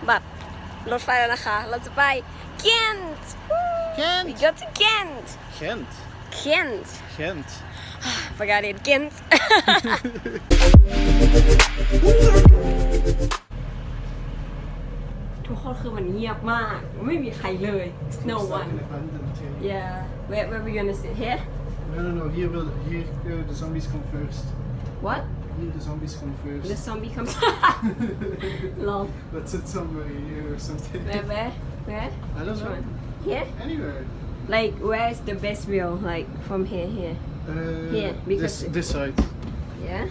แบบรถไฟแล้วนะคะเราจะไปเกนต์ Kent. we go to Kent Kent. Kent Kent. forgot it Kent ทุกคนคือมันเงียบมากไม่มีใครเลย no It's like one an abandoned thing. yeah where we gonna sit here No. Here the zombies come first. what Here the zombies come first. the zombie comes long Let's sit somewhere here or something. where I don't Which know. one? Here Anywhere. like where is the best view like from here Uh, Here, because this side. yeah